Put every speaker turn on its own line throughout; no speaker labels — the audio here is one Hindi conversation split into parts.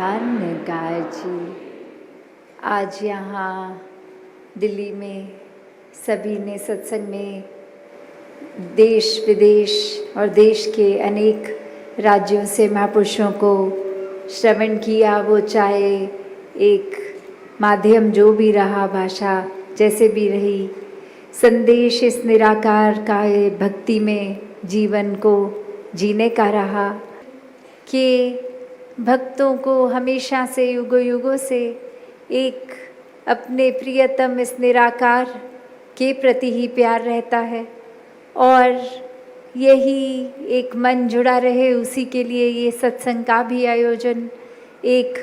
धन गाजी। आज यहाँ दिल्ली में सभी ने सत्संग में देश विदेश और देश के अनेक राज्यों से महापुरुषों को श्रवण किया। वो चाहे एक माध्यम जो भी रहा, भाषा जैसे भी रही, संदेश इस निराकार का भक्ति में जीवन को जीने का रहा कि भक्तों को हमेशा से युगों युगों से एक अपने प्रियतम इस निराकार के प्रति ही प्यार रहता है और यही एक मन जुड़ा रहे, उसी के लिए ये सत्संग का भी आयोजन, एक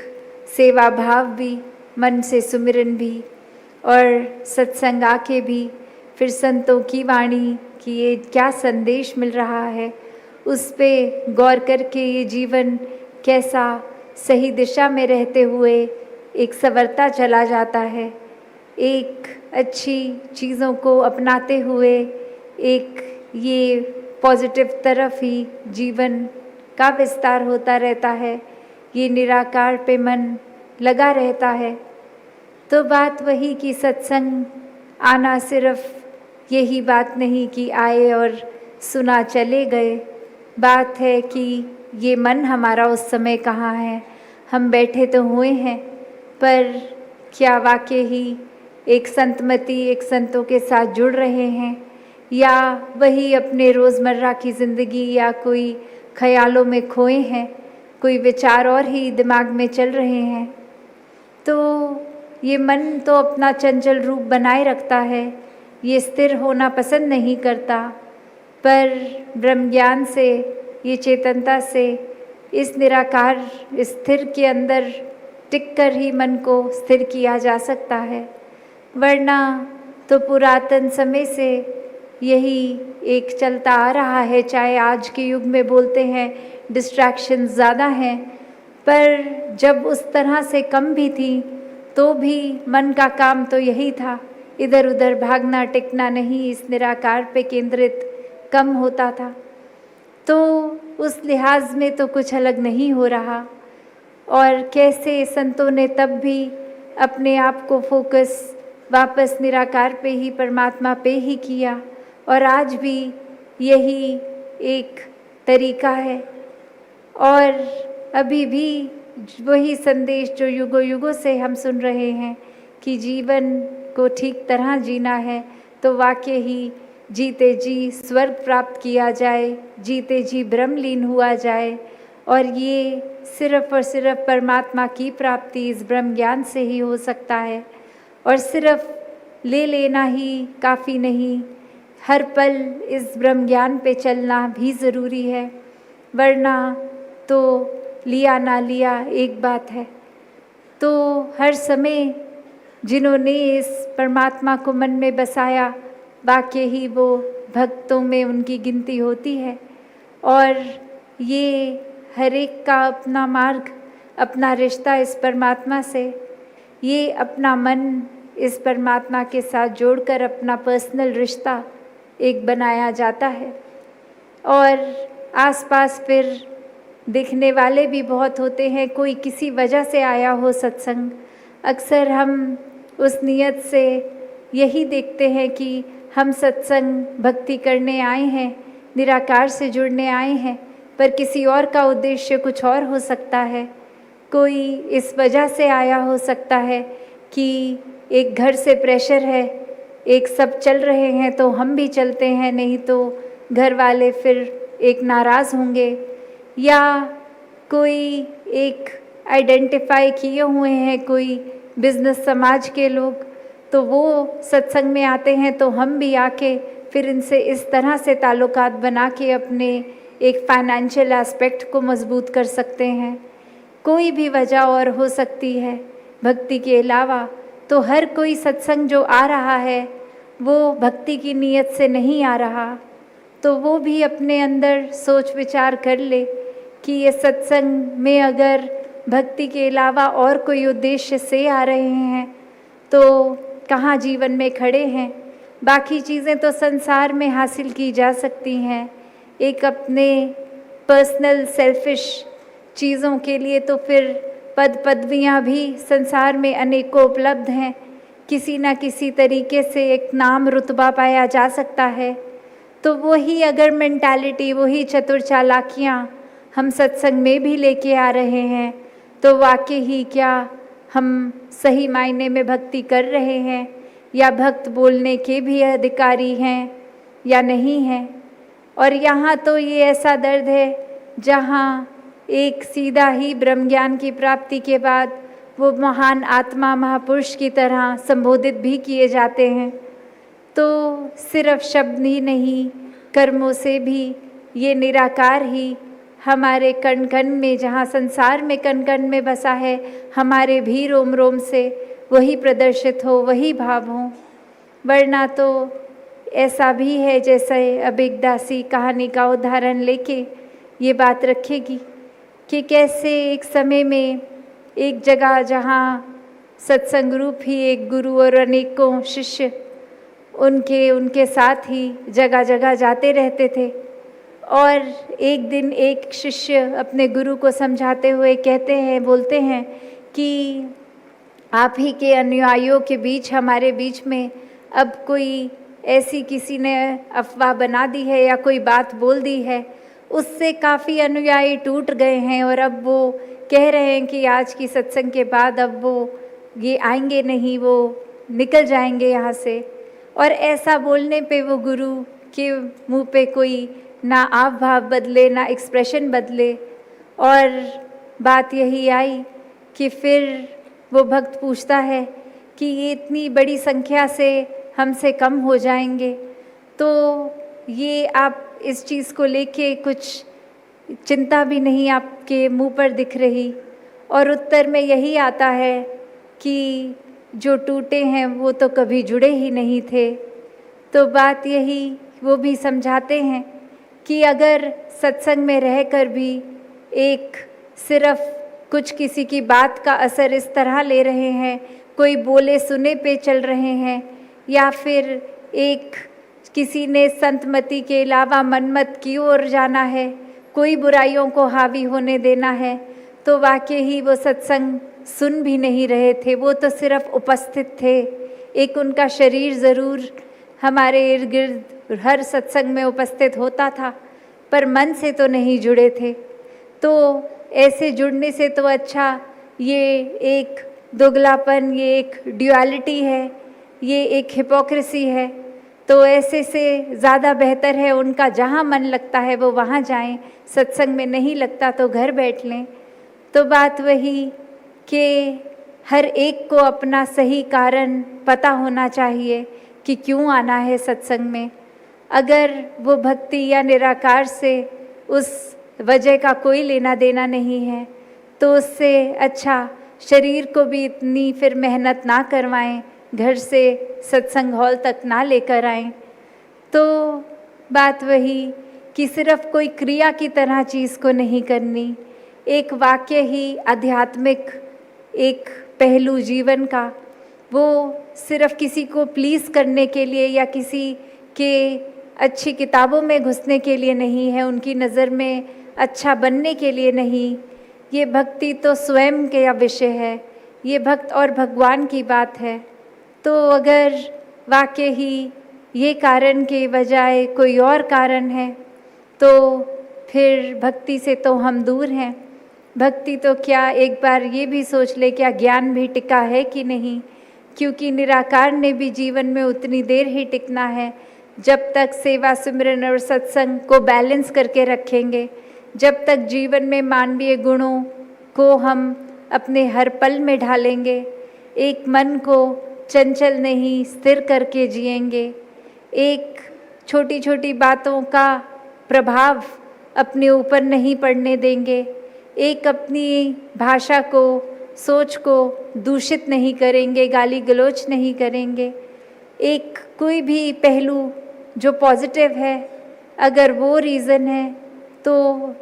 सेवा भाव भी, मन से सुमिरन भी और सत्संग आके भी फिर संतों की वाणी कि ये क्या संदेश मिल रहा है उस पे गौर करके ये जीवन कैसा सही दिशा में रहते हुए एक संवरता चला जाता है, एक अच्छी चीज़ों को अपनाते हुए एक ये पॉजिटिव तरफ ही जीवन का विस्तार होता रहता है, ये निराकार पे मन लगा रहता है। तो बात वही कि सत्संग आना सिर्फ यही बात नहीं कि आए और सुना चले गए, बात है कि ये मन हमारा उस समय कहाँ है। हम बैठे तो हुए हैं, पर क्या वाकई ही एक संतमती, एक संतों के साथ जुड़ रहे हैं या वही अपने रोज़मर्रा की ज़िंदगी या कोई ख्यालों में खोए हैं, कोई विचार और ही दिमाग में चल रहे हैं। तो ये मन तो अपना चंचल रूप बनाए रखता है, ये स्थिर होना पसंद नहीं करता, पर ब्रह्म ज्ञान से, ये चेतनता से, इस निराकार स्थिर के अंदर टिककर ही मन को स्थिर किया जा सकता है। वरना तो पुरातन समय से यही एक चलता आ रहा है, चाहे आज के युग में बोलते हैं डिस्ट्रैक्शन ज़्यादा हैं, पर जब उस तरह से कम भी थी तो भी मन का काम तो यही था, इधर उधर भागना टिकना नहीं, इस निराकार पे केंद्रित कम होता था। तो उस लिहाज में तो कुछ अलग नहीं हो रहा। और कैसे संतों ने तब भी अपने आप को फोकस वापस निराकार पे ही, परमात्मा पे ही किया, और आज भी यही एक तरीका है और अभी भी वही संदेश जो युगों युगों से हम सुन रहे हैं कि जीवन को ठीक तरह जीना है तो वाकई ही जीते जी स्वर्ग प्राप्त किया जाए, जीते जी ब्रह्मलीन हुआ जाए, और ये सिर्फ और सिर्फ परमात्मा की प्राप्ति इस ब्रह्म ज्ञान से ही हो सकता है। और सिर्फ ले लेना ही काफ़ी नहीं, हर पल इस ब्रह्म ज्ञान पे चलना भी ज़रूरी है, वरना तो लिया ना लिया एक बात है। तो हर समय जिन्होंने इस परमात्मा को मन में बसाया, वाकई ही वो भक्तों में उनकी गिनती होती है। और ये हर एक का अपना मार्ग, अपना रिश्ता इस परमात्मा से, ये अपना मन इस परमात्मा के साथ जोड़कर अपना पर्सनल रिश्ता एक बनाया जाता है। और आसपास फिर दिखने वाले भी बहुत होते हैं, कोई किसी वजह से आया हो सत्संग। अक्सर हम उस नियत से यही देखते हैं कि हम सत्संग भक्ति करने आए हैं, निराकार से जुड़ने आए हैं, पर किसी और का उद्देश्य कुछ और हो सकता है। कोई इस वजह से आया हो सकता है कि एक घर से प्रेशर है, एक सब चल रहे हैं तो हम भी चलते हैं, नहीं तो घर वाले फिर एक नाराज़ होंगे, या कोई एक आइडेंटिफाई किए हुए हैं कोई बिजनेस समाज के लोग, तो वो सत्संग में आते हैं तो हम भी आके फिर इनसे इस तरह से ताल्लुकात बना के अपने एक फाइनेंशियल एस्पेक्ट को मजबूत कर सकते हैं। कोई भी वजह और हो सकती है भक्ति के अलावा। तो हर कोई सत्संग जो आ रहा है वो भक्ति की नीयत से नहीं आ रहा, तो वो भी अपने अंदर सोच विचार कर ले कि ये सत्संग में अगर भक्ति के अलावा और कोई उद्देश्य से आ रहे हैं तो कहाँ जीवन में खड़े हैं। बाकी चीज़ें तो संसार में हासिल की जा सकती हैं, एक अपने पर्सनल सेल्फिश चीज़ों के लिए तो फिर पद पदवियाँ भी संसार में अनेकों उपलब्ध हैं, किसी न किसी तरीके से एक नाम रुतबा पाया जा सकता है। तो वही अगर मेंटालिटी, वही चतुर चालाकियाँ हम सत्संग में भी लेके आ रहे हैं, तो वाकई ही क्या हम सही मायने में भक्ति कर रहे हैं, या भक्त बोलने के भी अधिकारी हैं या नहीं हैं। और यहाँ तो ये ऐसा दर्द है जहाँ एक सीधा ही ब्रह्म ज्ञान की प्राप्ति के बाद वो महान आत्मा महापुरुष की तरह संबोधित भी किए जाते हैं। तो सिर्फ शब्द ही नहीं, कर्मों से भी ये निराकार ही हमारे कण कण में, जहाँ संसार में कण कण में बसा है, हमारे भी रोम रोम से वही प्रदर्शित हो, वही भाव हो। वरना तो ऐसा भी है जैसे अब एक दासी कहानी का उदाहरण लेके ये बात रखेगी कि कैसे एक समय में एक जगह जहाँ सत्संग रूप ही एक गुरु और अनेकों शिष्य उनके साथ ही जगह जगह जाते रहते थे। और एक दिन एक शिष्य अपने गुरु को समझाते हुए बोलते हैं कि आप ही के अनुयायियों के बीच, हमारे बीच में अब कोई ऐसी किसी ने अफवाह बना दी है या कोई बात बोल दी है, उससे काफ़ी अनुयायी टूट गए हैं और अब वो कह रहे हैं कि आज की सत्संग के बाद अब वो ये आएंगे नहीं, वो निकल जाएंगे यहाँ से। और ऐसा बोलने पे वो गुरु के मुंह पे कोई ना आव भाव बदले, ना एक्सप्रेशन बदले। और बात यही आई कि फिर वो भक्त पूछता है कि ये इतनी बड़ी संख्या से हमसे कम हो जाएंगे, तो ये आप इस चीज़ को लेके कुछ चिंता भी नहीं आपके मुंह पर दिख रही। और उत्तर में यही आता है कि जो टूटे हैं वो तो कभी जुड़े ही नहीं थे। तो बात यही वो भी समझाते हैं कि अगर सत्संग में रहकर भी एक सिर्फ कुछ किसी की बात का असर इस तरह ले रहे हैं, कोई बोले सुने पे चल रहे हैं, या फिर एक किसी ने संतमति के अलावा मनमत की ओर जाना है, कोई बुराइयों को हावी होने देना है, तो वाकई ही वो सत्संग सुन भी नहीं रहे थे। वो तो सिर्फ उपस्थित थे। एक उनका शरीर ज़रूर हमारे इर्द गिर्द हर सत्संग में उपस्थित होता था, पर मन से तो नहीं जुड़े थे। तो ऐसे जुड़ने से तो अच्छा ये एक दोगलापन, ये एक ड्युअलिटी है, ये एक हिपोक्रेसी है। तो ऐसे से ज़्यादा बेहतर है उनका जहाँ मन लगता है वो वहाँ जाएं, सत्संग में नहीं लगता तो घर बैठ लें। तो बात वही कि हर एक को अपना सही कारण पता होना चाहिए कि क्यों आना है सत्संग में। अगर वो भक्ति या निराकार से उस वजह का कोई लेना देना नहीं है, तो उससे अच्छा शरीर को भी इतनी फिर मेहनत ना करवाएं, घर से सत्संग हॉल तक ना लेकर आएं। तो बात वही कि सिर्फ कोई क्रिया की तरह चीज़ को नहीं करनी, एक वाक्य ही आध्यात्मिक एक पहलू जीवन का, वो सिर्फ किसी को प्लीज़ करने के लिए या किसी के अच्छी किताबों में घुसने के लिए नहीं है, उनकी नज़र में अच्छा बनने के लिए नहीं। ये भक्ति तो स्वयं का विषय है, ये भक्त और भगवान की बात है। तो अगर वाकई ही ये कारण के बजाय कोई और कारण है, तो फिर भक्ति से तो हम दूर हैं। भक्ति तो क्या, एक बार ये भी सोच ले क्या ज्ञान भी टिका है कि नहीं, क्योंकि निराकार ने भी जीवन में उतनी देर ही टिकना है जब तक सेवा सिमरन और सत्संग को बैलेंस करके रखेंगे, जब तक जीवन में मानवीय गुणों को हम अपने हर पल में ढालेंगे, एक मन को चंचल नहीं स्थिर करके जिएंगे, एक छोटी छोटी बातों का प्रभाव अपने ऊपर नहीं पड़ने देंगे, एक अपनी भाषा को, सोच को दूषित नहीं करेंगे, गाली गलौज नहीं करेंगे, एक कोई भी पहलू जो पॉजिटिव है, अगर वो रीज़न है तो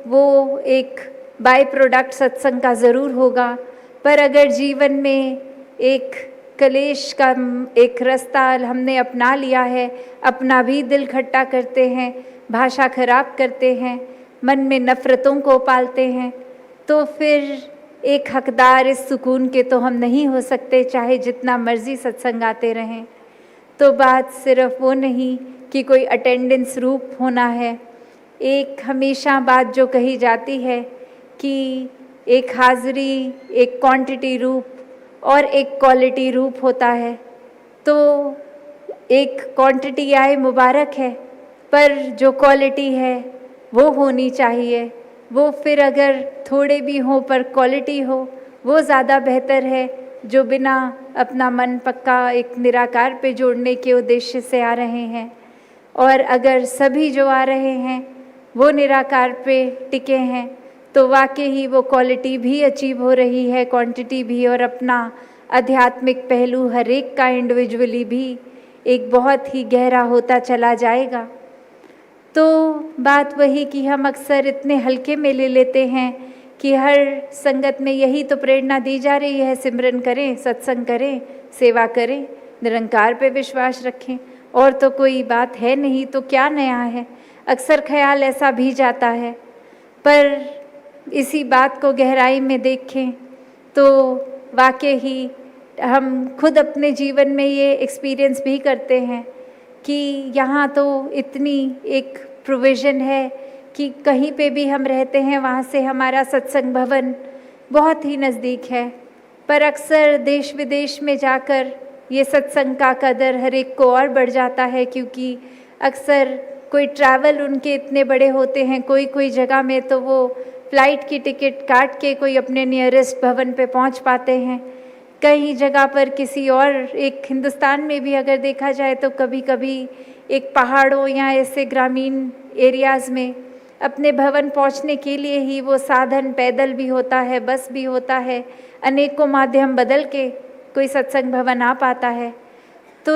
वो एक बाय प्रोडक्ट सत्संग का ज़रूर होगा। पर अगर जीवन में एक कलेश का एक रास्ता हमने अपना लिया है, अपना भी दिल खट्टा करते हैं, भाषा खराब करते हैं, मन में नफ़रतों को पालते हैं, तो फिर एक हकदार इस सुकून के तो हम नहीं हो सकते, चाहे जितना मर्जी सत्संग आते रहें। तो बात सिर्फ वो नहीं कि कोई अटेंडेंस रूप होना है। एक हमेशा बात जो कही जाती है कि एक हाज़िरी, एक क्वांटिटी रूप और एक क्वालिटी रूप होता है। तो एक क्वांटिटी आए मुबारक है, पर जो क्वालिटी है वो होनी चाहिए। वो फिर अगर थोड़े भी हों पर क्वालिटी हो, वो ज़्यादा बेहतर है, जो बिना अपना मन पक्का एक निराकार पे जोड़ने के उद्देश्य से आ रहे हैं। और अगर सभी जो आ रहे हैं वो निराकार पे टिके हैं, तो वाकई ही वो क्वालिटी भी अचीव हो रही है, क्वांटिटी भी, और अपना आध्यात्मिक पहलू हर एक का इंडिविजुअली भी एक बहुत ही गहरा होता चला जाएगा। तो बात वही कि हम अक्सर इतने हल्के में ले लेते हैं कि हर संगत में यही तो प्रेरणा दी जा रही है, सिमरन करें, सत्संग करें, सेवा करें, निरंकार पे विश्वास रखें, और तो कोई बात है नहीं, तो क्या नया है। अक्सर ख्याल ऐसा भी जाता है। पर इसी बात को गहराई में देखें तो वाकई ही हम खुद अपने जीवन में ये एक्सपीरियंस भी करते हैं कि यहाँ तो इतनी एक प्रोविज़न है कि कहीं पे भी हम रहते हैं वहाँ से हमारा सत्संग भवन बहुत ही नज़दीक है। पर अक्सर देश विदेश में जाकर ये सत्संग का कदर हर एक को और बढ़ जाता है, क्योंकि अक्सर कोई ट्रैवल उनके इतने बड़े होते हैं, कोई जगह में तो वो फ़्लाइट की टिकट काट के कोई अपने नियरेस्ट भवन पे पहुंच पाते हैं। कई जगह पर किसी और एक हिंदुस्तान में भी अगर देखा जाए तो कभी कभी एक पहाड़ों या ऐसे ग्रामीण एरियाज़ में अपने भवन पहुंचने के लिए ही वो साधन पैदल भी होता है, बस भी होता है, अनेकों माध्यम बदल के कोई सत्संग भवन आ पाता है। तो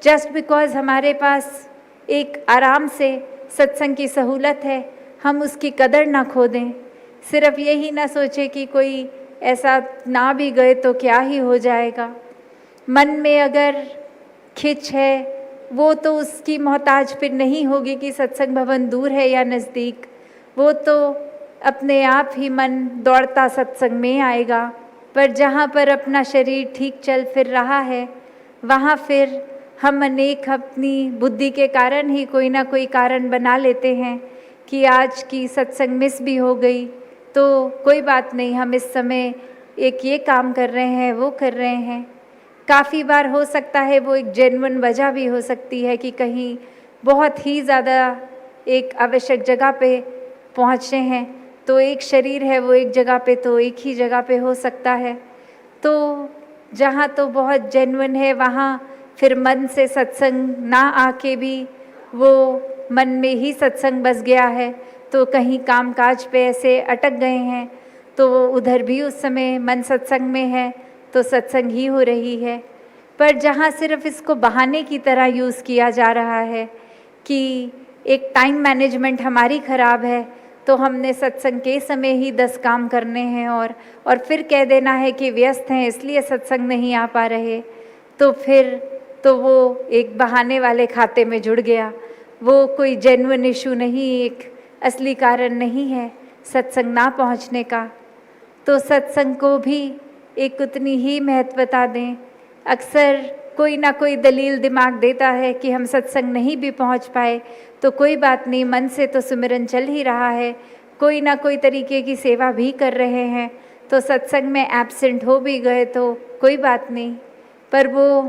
जस्ट बिकॉज़ हमारे पास एक आराम से सत्संग की सहूलत है, हम उसकी कदर ना खो दें। सिर्फ यही ना सोचे कि कोई ऐसा ना भी गए तो क्या ही हो जाएगा। मन में अगर खिंच है वो तो उसकी मोहताज फिर नहीं होगी कि सत्संग भवन दूर है या नज़दीक, वो तो अपने आप ही मन दौड़ता सत्संग में आएगा। पर जहाँ पर अपना शरीर ठीक चल फिर रहा है, वहाँ फिर हम अनेक अपनी बुद्धि के कारण ही कोई ना कोई कारण बना लेते हैं कि आज की सत्संग मिस भी हो गई तो कोई बात नहीं, हम इस समय एक ये काम कर रहे हैं, वो कर रहे हैं। काफ़ी बार हो सकता है वो एक जेन्युइन वजह भी हो सकती है कि कहीं बहुत ही ज़्यादा एक आवश्यक जगह पे पहुँचे हैं, तो एक शरीर है वो एक जगह पे तो एक ही जगह पे हो सकता है। तो जहाँ तो बहुत जेन्युइन है वहाँ फिर मन से सत्संग ना आके भी वो मन में ही सत्संग बस गया है, तो कहीं कामकाज पे ऐसे अटक गए हैं तो उधर भी उस समय मन सत्संग में है तो सत्संग ही हो रही है। पर जहाँ सिर्फ इसको बहाने की तरह यूज़ किया जा रहा है कि एक टाइम मैनेजमेंट हमारी ख़राब है तो हमने सत्संग के समय ही 10 काम करने हैं और फिर कह देना है कि व्यस्त हैं इसलिए सत्संग नहीं आ पा रहे, तो फिर तो वो एक बहाने वाले खाते में जुड़ गया। वो कोई जेन्युइन इशू नहीं, एक असली कारण नहीं है सत्संग ना पहुंचने का। तो सत्संग को भी एक उतनी ही महत्वता दें। अक्सर कोई ना कोई दलील दिमाग देता है कि हम सत्संग नहीं भी पहुंच पाए तो कोई बात नहीं, मन से तो सुमिरन चल ही रहा है, कोई ना कोई तरीके की सेवा भी कर रहे हैं, तो सत्संग में एब्सेंट हो भी गए तो कोई बात नहीं। पर वो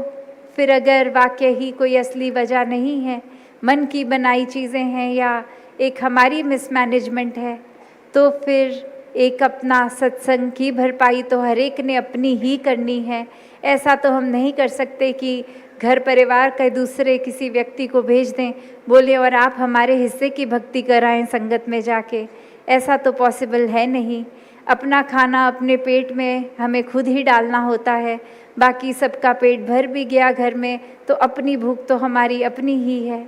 फिर अगर वाकई ही कोई असली वजह नहीं है, मन की बनाई चीज़ें हैं या एक हमारी मिसमैनेजमेंट है, तो फिर एक अपना सत्संग की भरपाई तो हर एक ने अपनी ही करनी है। ऐसा तो हम नहीं कर सकते कि घर परिवार का दूसरे किसी व्यक्ति को भेज दें, बोले और आप हमारे हिस्से की भक्ति कराएं संगत में जाके, ऐसा तो पॉसिबल है नहीं। अपना खाना अपने पेट में हमें खुद ही डालना होता है, बाकी सबका पेट भर भी गया घर में तो अपनी भूख तो हमारी अपनी ही है।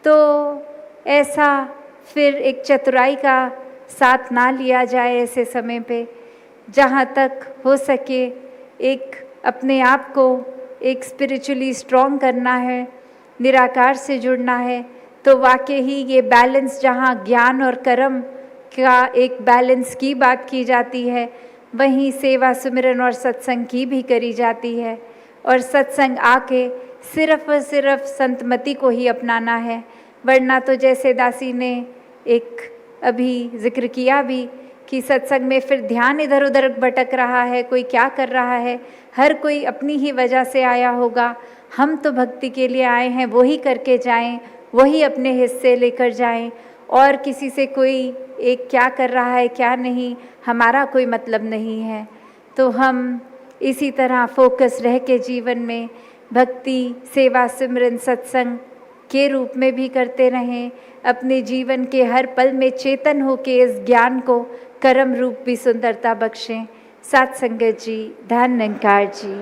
तो ऐसा फिर एक चतुराई का साथ ना लिया जाए ऐसे समय पे, जहाँ तक हो सके एक अपने आप को एक स्पिरिचुअली स्ट्रॉन्ग करना है, निराकार से जुड़ना है, तो वाकई ही ये बैलेंस, जहाँ ज्ञान और कर्म का एक बैलेंस की बात की जाती है, वहीं सेवा सुमिरन और सत्संग की भी करी जाती है। और सत्संग आके सिर्फ और सिर्फ संतमति को ही अपनाना है, वरना तो जैसे दासी ने एक अभी जिक्र किया भी कि सत्संग में फिर ध्यान इधर उधर भटक रहा है, कोई क्या कर रहा है, हर कोई अपनी ही वजह से आया होगा। हम तो भक्ति के लिए आए हैं, वही करके जाएं, वही अपने हिस्से लेकर जाएं, और किसी से कोई एक क्या कर रहा है क्या नहीं, हमारा कोई मतलब नहीं है। तो हम इसी तरह फोकस रह के जीवन में भक्ति, सेवा, सिमरन, सत्संग के रूप में भी करते रहें। अपने जीवन के हर पल में चेतन होके इस ज्ञान को कर्म रूप भी सुंदरता बख्शें। सात संगत जी, धन निरंकार जी।